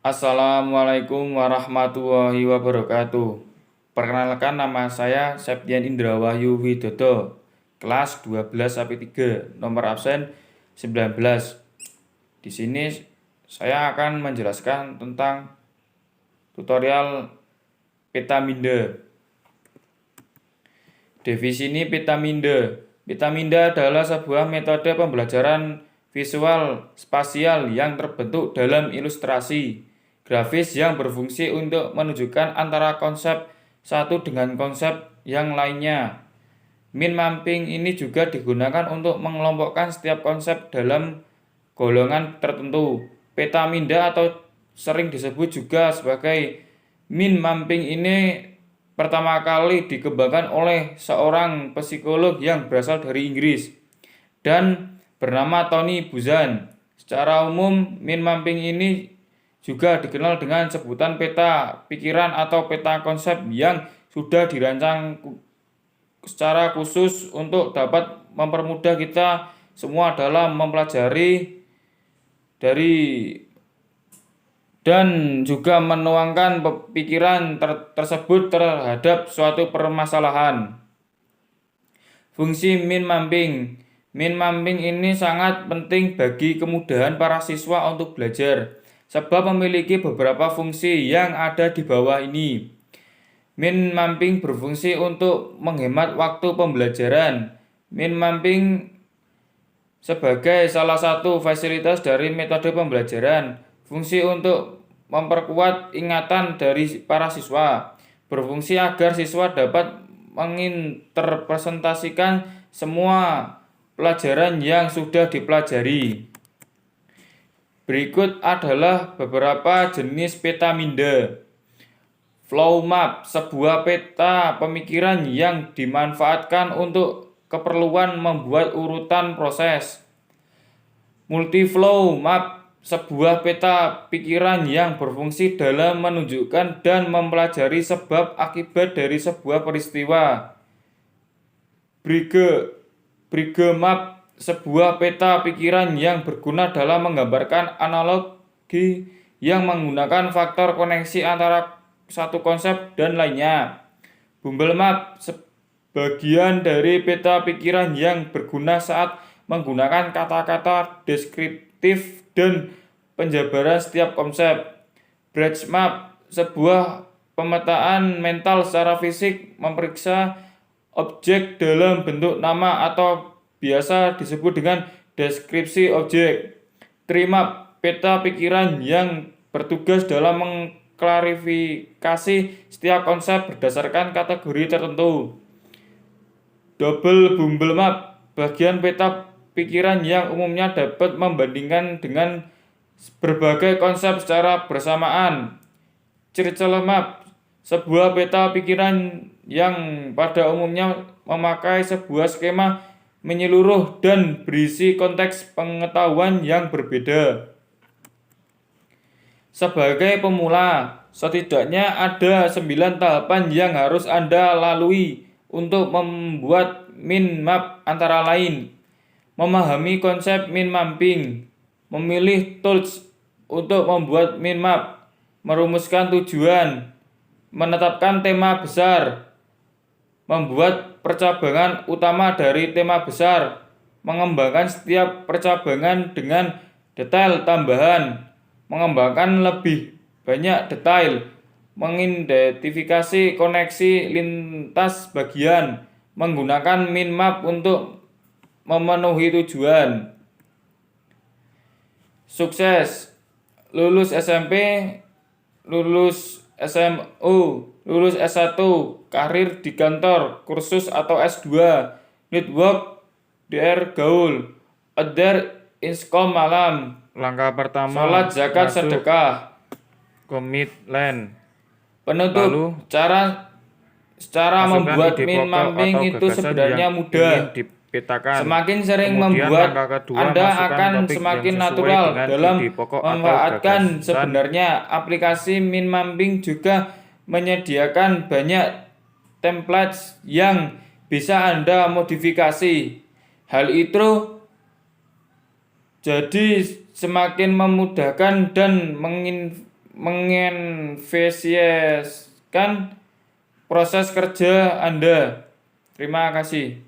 Assalamualaikum warahmatullahi wabarakatuh. Perkenalkan, nama saya Septian Indra Wahyu Widodo, kelas 12 AP3, nomor absen 19. Di sini saya akan menjelaskan tentang tutorial Petaminde. Definisi Petaminde. Petaminde adalah sebuah metode pembelajaran visual spasial yang terbentuk dalam ilustrasi grafis yang berfungsi untuk menunjukkan antara konsep satu dengan konsep yang lainnya. Min mapping ini juga digunakan untuk mengelompokkan setiap konsep dalam golongan tertentu. Petaminde atau sering disebut juga sebagai min mapping ini pertama kali dikembangkan oleh seorang psikolog yang berasal dari Inggris dan bernama Tony Buzan. Secara umum, min mapping ini juga dikenal dengan sebutan peta pikiran atau peta konsep yang sudah dirancang secara khusus untuk dapat mempermudah kita semua dalam mempelajari dan juga menuangkan pikiran tersebut terhadap suatu permasalahan. Fungsi min mapping. Min mapping ini sangat penting bagi kemudahan para siswa untuk belajar, sebab memiliki beberapa fungsi yang ada di bawah ini. Min mapping berfungsi untuk menghemat waktu pembelajaran. Min mapping sebagai salah satu fasilitas dari metode pembelajaran, fungsi untuk memperkuat ingatan dari para siswa, berfungsi agar siswa dapat menginterpresentasikan semua pelajaran yang sudah dipelajari. Berikut adalah beberapa jenis petaminde. Flow map, sebuah peta pemikiran yang dimanfaatkan untuk keperluan membuat urutan proses. Multiflow map, sebuah peta pikiran yang berfungsi dalam menunjukkan dan mempelajari sebab akibat dari sebuah peristiwa. Brigade map, sebuah peta pikiran yang berguna dalam menggambarkan analogi yang menggunakan faktor koneksi antara satu konsep dan lainnya. Bumble map, sebagian dari peta pikiran yang berguna saat menggunakan kata-kata deskriptif dan penjabaran setiap konsep. Bridge map, sebuah pemetaan mental secara fisik memeriksa objek dalam bentuk nama atau biasa disebut dengan deskripsi objek. Tree map, peta pikiran yang bertugas dalam mengklarifikasi setiap konsep berdasarkan kategori tertentu. Double bumble map, bagian peta pikiran yang umumnya dapat membandingkan dengan berbagai konsep secara bersamaan. Circle map, sebuah peta pikiran yang pada umumnya memakai sebuah skema menyeluruh dan berisi konteks pengetahuan yang berbeda. Sebagai pemula, setidaknya ada 9 tahapan yang harus Anda lalui untuk membuat min map, antara lain: memahami konsep min mapping, memilih tools untuk membuat min map, merumuskan tujuan, menetapkan tema besar, membuat percabangan utama dari tema besar, mengembangkan setiap percabangan dengan detail tambahan, mengembangkan lebih banyak detail, mengidentifikasi koneksi lintas bagian, menggunakan min map untuk memenuhi tujuan. Sukses. Lulus SMP, lulus SMU, lulus S1, karir di kantor, kursus atau S2, network, DR gaul, other inskom malam, Langkah pertama, salat, zakat, masuk sedekah. Commit land. Penutup. Lalu, Secara masukkan membuat ide min pokok mapping atau itu gagasan sebenarnya yang mudah. ingin dipetakan. Semakin sering Kemudian membuat, langkah kedua, Anda masukkan akan topik semakin yang sesuai natural dengan dalam ide pokok atau memanfaatkan. gagasan. Sebenarnya aplikasi min mapping juga menyediakan banyak templates yang bisa Anda modifikasi. Hal itu jadi semakin memudahkan dan menginvestasikan proses kerja Anda. Terima kasih.